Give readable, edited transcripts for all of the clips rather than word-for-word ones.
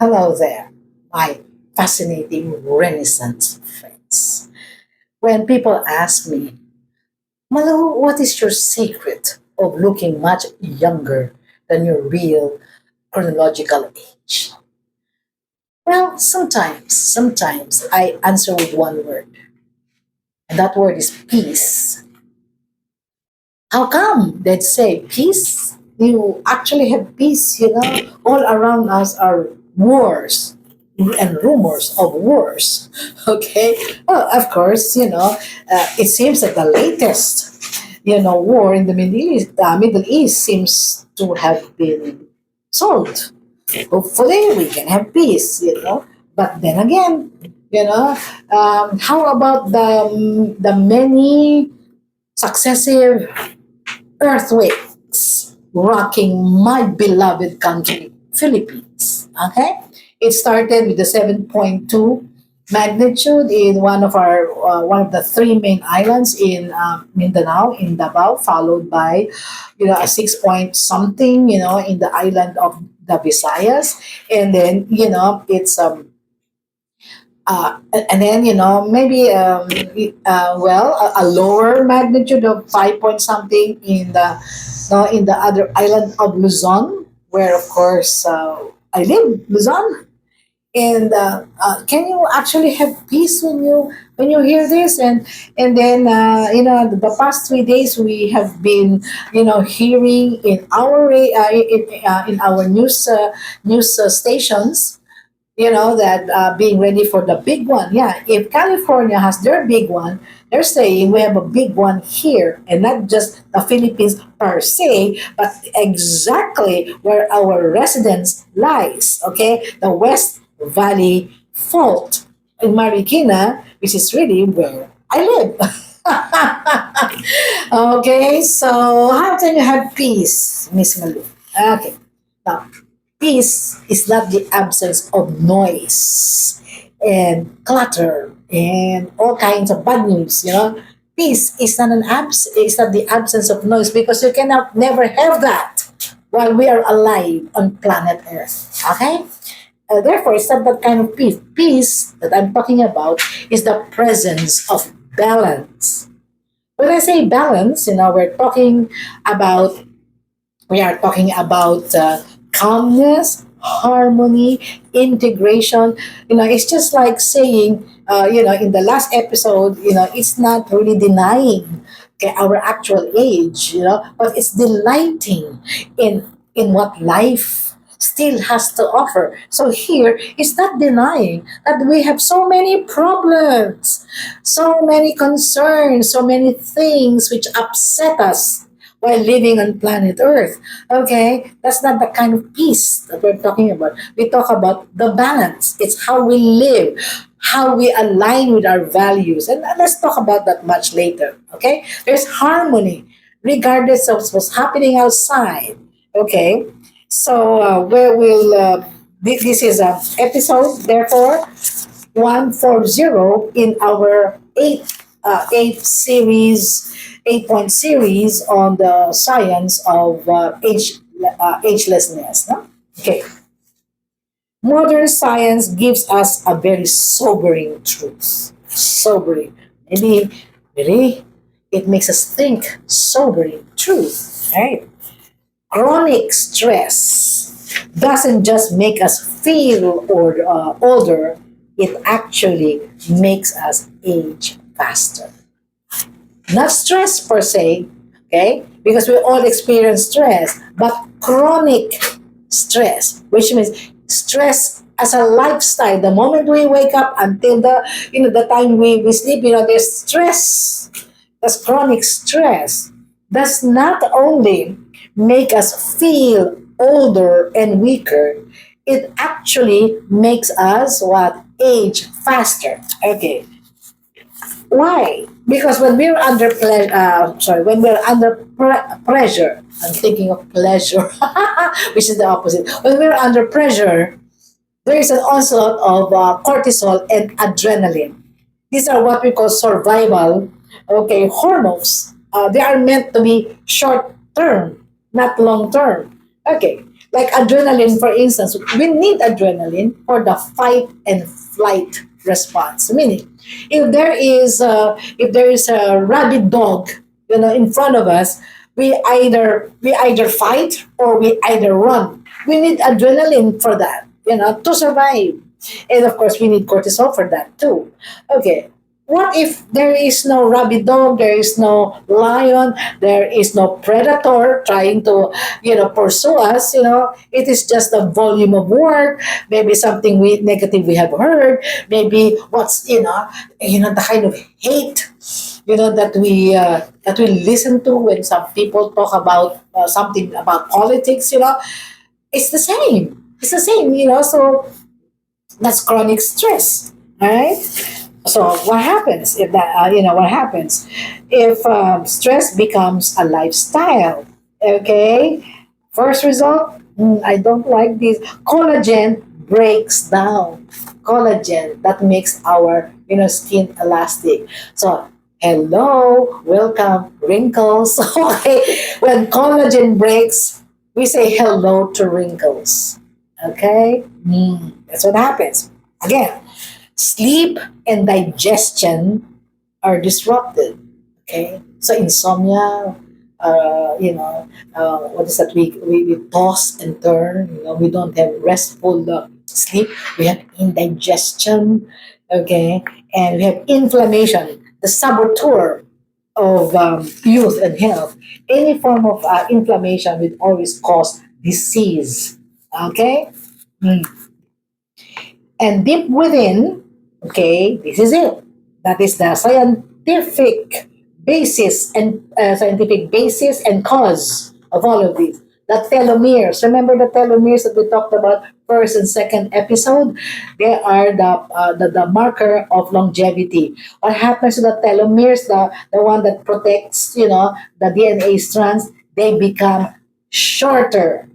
Hello there, my fascinating Renaissance friends. When people ask me, Malu, what is your secret of looking much younger than your real chronological age? Well, sometimes I answer with one word, and that word is peace. How come they'd say peace? You actually have peace, All around us are wars and rumors of wars. Okay? Well, of course, it seems that the latest, war in the Middle East seems to have been solved. Hopefully, we can have peace. But then again, how about the many successive earthquakes rocking my beloved country, Philippines. Okay? It started with the 7.2 magnitude in one of the three main islands in Mindanao, in Davao, followed by a 6 point something in the island of the Visayas, and then it's and then maybe a lower magnitude of 5 point something in the no, in the other island of Luzon, where of course I live, Luzon. And can you actually have peace when you hear this? And then the past 3 days we have been hearing in in our news stations that being ready for the big one. Yeah, if California has their big one, they're saying we have a big one here, and not just the Philippines per se, but exactly where our residence lies. Okay, the West Valley Fault in Marikina, which is really where I live. Okay, so how can you have peace, Miss Malu? Okay, now peace is not the absence of noise and clutter and all kinds of bad news. Peace is not is not the absence of noise, because you cannot never have that while we are alive on planet Earth. Okay. Therefore, it's not that kind of peace. Peace that I'm talking about is the presence of balance. When I say balance, about we are talking about calmness, harmony, integration. It's just like saying, in the last episode, it's not really denying, okay, our actual age, but it's delighting in what life still has to offer. So here, it's not denying that we have so many problems, so many concerns, so many things which upset us while living on planet Earth. Okay, that's not the kind of peace that we're talking about. We talk about the balance. It's how we live, how we align with our values. And let's talk about that much later. Okay, there's harmony regardless of what's happening outside. Okay, so where will this is a episode, therefore 140 in our eight point series on the science of agelessness. No? Okay. Modern science gives us a very sobering truth. Sobering. Maybe really it makes us think. Sobering truth. Right? Chronic stress doesn't just make us feel older, it actually makes us age faster. Not stress per se, okay? Because we all experience stress, but chronic stress, which means stress as a lifestyle. The moment we wake up until the time we sleep, there's stress. That's chronic stress. Does not only make us feel older and weaker, it actually makes us what? Age faster. Okay. Why? Because when we're under pressure, I'm thinking of pleasure, which is the opposite. When we're under pressure, there is an onslaught of cortisol and adrenaline. These are what we call survival, okay, hormones. They are meant to be short term, not long term. Okay. Like adrenaline, for instance, we need adrenaline for the fight and flight response. Meaning, if there is a rabid dog, in front of us, we either fight or we either run. We need adrenaline for that, to survive, and of course, we need cortisol for that too. Okay, what if there is no rabid dog, there is no lion, there is no predator trying to, pursue us? It is just the volume of work, maybe something negative we have heard, maybe the kind of hate, that we listen to when some people talk about something about politics. It's the same. It's the same. So that's chronic stress. All right. So what happens if that? What happens if stress becomes a lifestyle? Okay. First result, I don't like this. Collagen breaks down. Collagen that makes our skin elastic. So hello, welcome wrinkles. Okay. When collagen breaks, we say hello to wrinkles. Okay. That's what happens. Again, sleep and digestion are disrupted. Okay, so insomnia, what is that? We toss and turn. We don't have restful sleep. We have indigestion. Okay, and we have inflammation, the saboteur of youth and health. Any form of inflammation will always cause disease. Okay. Mm. And deep within, okay, this is it. That is the scientific basis and cause of all of this. The telomeres. Remember the telomeres that we talked about first and second episode? They are the marker of longevity. What happens to the telomeres, the one that protects, the DNA strands, they become shorter.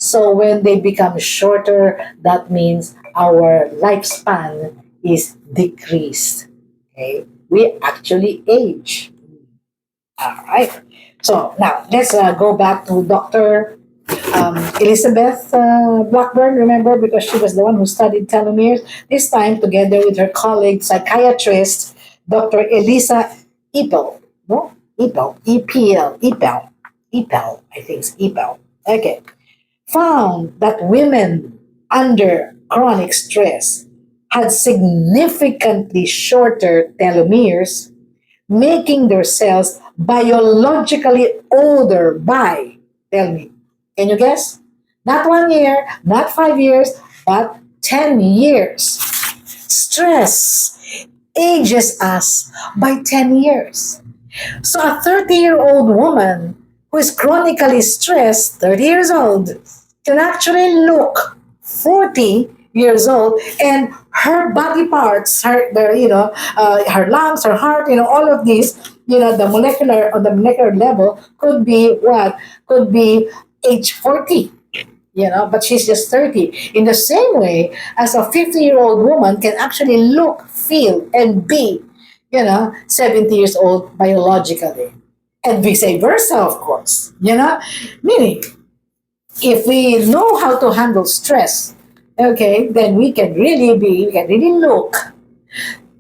So when they become shorter, that means our lifespan is decreased. Okay, we actually age. All right. So now let's go back to Dr. Elizabeth Blackburn. Remember, because she was the one who studied telomeres. This time, together with her colleague psychiatrist, Dr. Elisa Epel. No, Epel. EPL. Epel. Epel. I think it's Epel. Okay, found that women under chronic stress had significantly shorter telomeres, making their cells biologically older by, tell me, can you guess? Not 1 year, not 5 years, but 10 years. Stress ages us by 10 years. So a 30-year-old woman who is chronically stressed, 30 years old, can actually look 40 years old, and her body parts, her lungs, her heart, all of these, the molecular on the molecular level could be what? Could be age 40. But she's just 30. In the same way as a 50-year-old woman can actually look, feel, and be 70 years old biologically. And vice versa, of course. Meaning, if we know how to handle stress, okay, then we can really look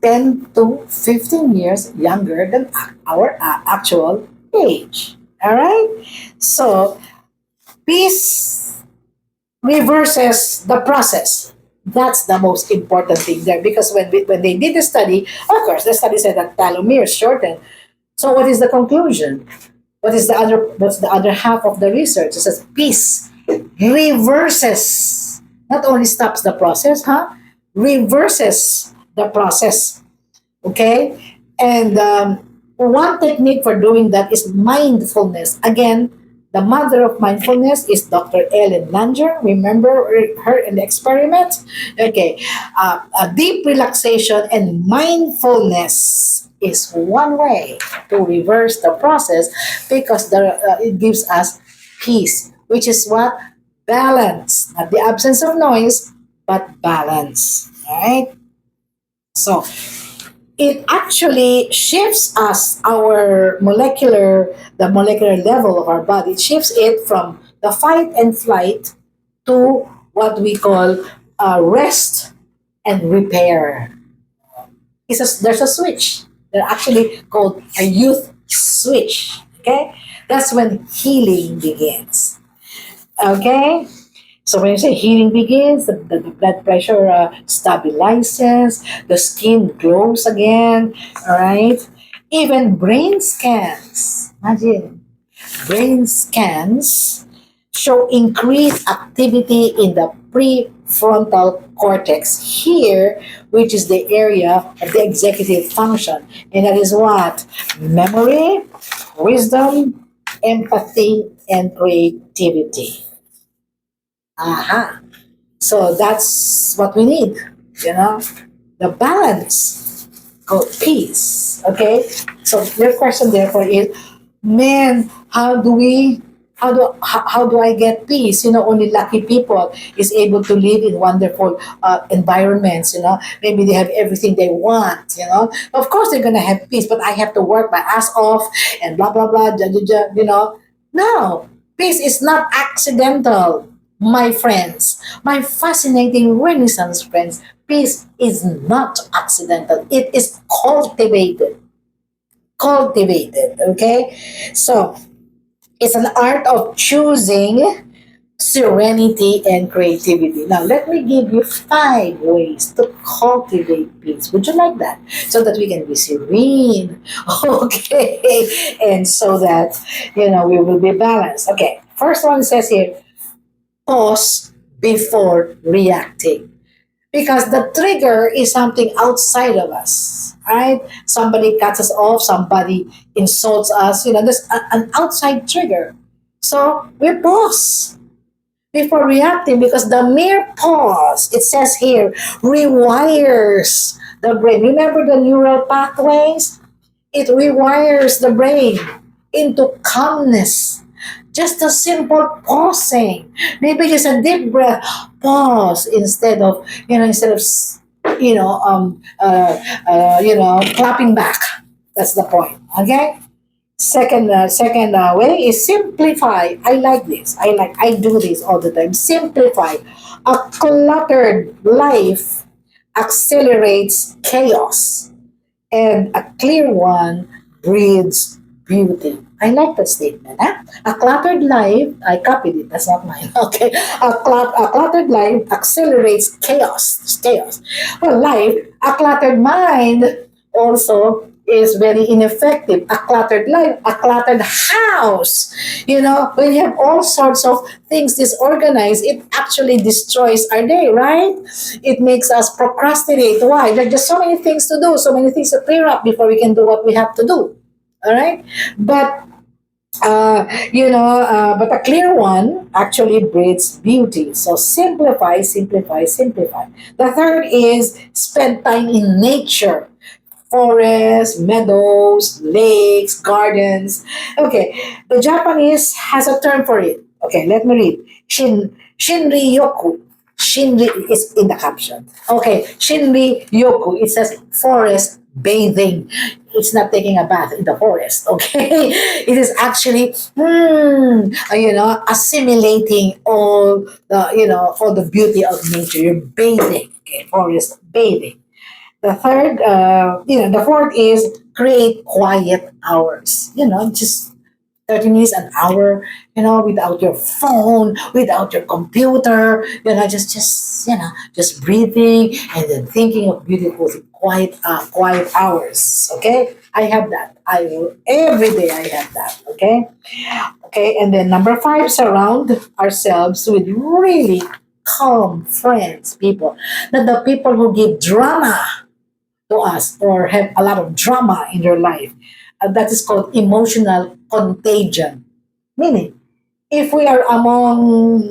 10 to 15 years younger than our actual age. All right? So, peace reverses the process. That's the most important thing there, because when they did the study, of course, the study said that telomeres shorten. So what is the conclusion? What's the other half of the research? It says peace reverses, not only stops the process, reverses the process. Okay, and one technique for doing that is mindfulness. Again, the mother of mindfulness is Dr. Ellen Langer. Remember her in the experiment? Okay, a deep relaxation and mindfulness is one way to reverse the process, because it gives us peace, which is what? Balance. Not the absence of noise, but balance. All right? So, it actually shifts us the molecular level of our body. It shifts it from the fight and flight to what we call rest and repair. There's a switch. They're actually called a youth switch. Okay, that's when healing begins. Okay, so when you say healing begins, the blood pressure stabilizes, the skin glows again. All right, even brain scans. Imagine brain scans show increased activity in the prefrontal cortex here, which is the area of the executive function. And that is what? Memory, wisdom, empathy, and creativity. Aha. So that's what we need, you know, the balance, called peace. Okay. So your question therefore is, man, how do I get peace? You know, only lucky people is able to live in wonderful environments. You know, maybe they have everything they want. You know, of course they're gonna have peace, but I have to work my ass off and blah blah blah. You know, no, peace is not accidental, my friends, my fascinating Renaissance friends. Peace is not accidental. It is cultivated. Cultivated. Okay, so it's an art of choosing serenity and creativity. Now, let me give you 5 ways to cultivate peace. Would you like that? So that we can be serene, okay, and so that we will be balanced. Okay, first one says here: pause before reacting, because the trigger is something outside of us, right? Somebody cuts us off, somebody insults us, there's an outside trigger. So we pause before reacting, because the mere pause, it says here, rewires the brain. Remember the neural pathways? It rewires the brain into calmness. Just a simple pausing, maybe just a deep breath, pause, instead of clapping back. That's the point. Okay. Second way is simplify. I like this. I do this all the time. Simplify. A cluttered life accelerates chaos, and a clear one breeds beauty. I like that statement. Huh? A cluttered life, I copied it, that's not mine. Okay. A cluttered life accelerates chaos. It's chaos. Well, life, a cluttered mind also is very ineffective. A cluttered life, a cluttered house. When you have all sorts of things disorganized, it actually destroys our day, right? It makes us procrastinate. Why? There are just so many things to do, so many things to clear up before we can do what we have to do. All right? But but a clear one actually breeds beauty. So simplify, simplify, simplify. The third is spend time in nature: forests, meadows, lakes, gardens. Okay, the Japanese has a term for it. Okay, let me read. Shinri yoku. Shinri is in the caption. Okay, Shinri yoku. It says forest bathing. It's not taking a bath in the forest. Okay, it is actually assimilating all the beauty of nature. You're bathing. Okay, forest bathing. The fourth is create quiet hours. Just 30 minutes, an hour, without your phone, without your computer, just breathing and then thinking of beautiful, quiet hours. Okay, I have that. Every day I have that. Okay, okay, and then number 5, surround ourselves with really calm friends, people, not the people who give drama to us or have a lot of drama in their life. That is called emotional contagion. Meaning, if we are among,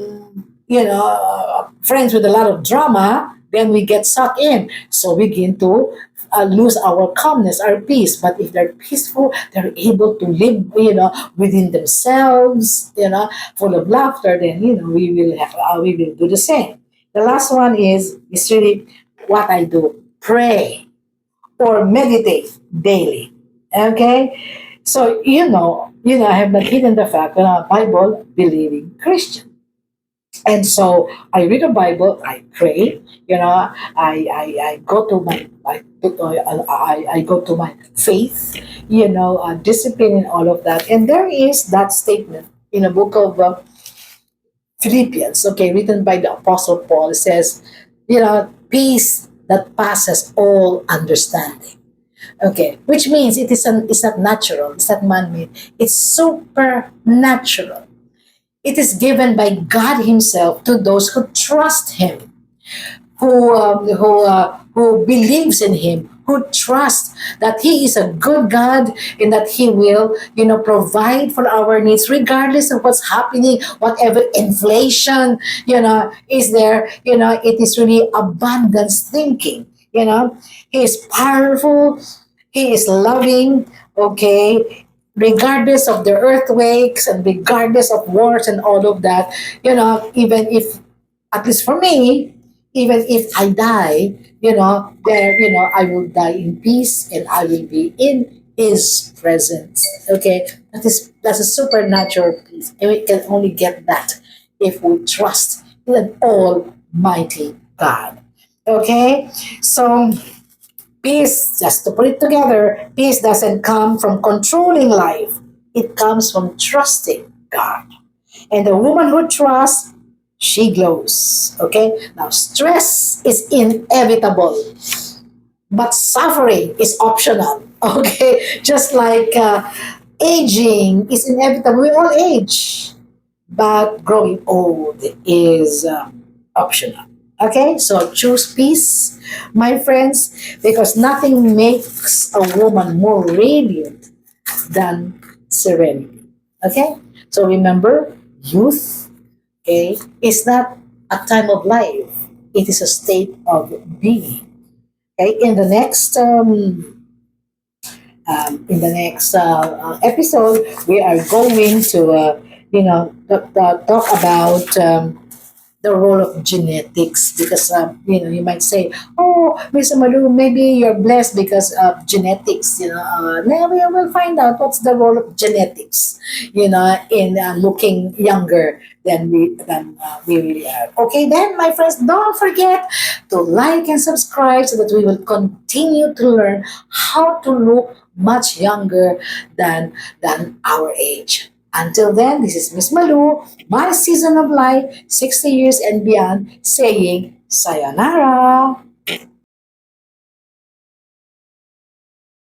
friends with a lot of drama, then we get sucked in. So we begin to lose our calmness, our peace. But if they're peaceful, they're able to live, within themselves, full of laughter, then, we will do the same. The last one is really what I do: pray or meditate daily. Okay? So, I have not hidden the fact that I'm a Bible believing Christian. And so I read the Bible, I pray, I go to I go to my faith, discipline and all of that. And there is that statement in the book of Philippians, okay, written by the Apostle Paul. It says, peace that passes all understanding. Okay, which means it's not natural, it's not man-made, it's supernatural. It is given by God Himself to those who trust Him, who believes in Him, who trusts that He is a good God and that He will, provide for our needs regardless of what's happening, whatever inflation, is there. It is really abundance thinking. He is powerful. He is loving. Okay, regardless of the earthquakes and regardless of wars and all of that, even if, at least for me, even if I die, I will die in peace and I will be in His presence. Okay, that's a supernatural peace, and we can only get that if we trust in an Almighty God. Okay, so peace, just to put it together, peace doesn't come from controlling life. It comes from trusting God. And the woman who trusts, she glows. Okay? Now, stress is inevitable, but suffering is optional. Okay? Just like aging is inevitable. We all age, but growing old is optional. Okay? So choose peace, my friends, because nothing makes a woman more radiant than serenity. Okay? So remember, youth, okay, is not a time of life. It is a state of being. Okay? In the next episode, we are going to talk about the role of genetics, because you might say, oh, Mr. Malu, maybe you're blessed because of genetics. Now we will find out what's the role of genetics, in looking younger than we really are. Okay, then, my friends, don't forget to like and subscribe so that we will continue to learn how to look much younger than our age. Until then, this is Miss Malu, my season of life, 60 years and beyond, saying sayonara.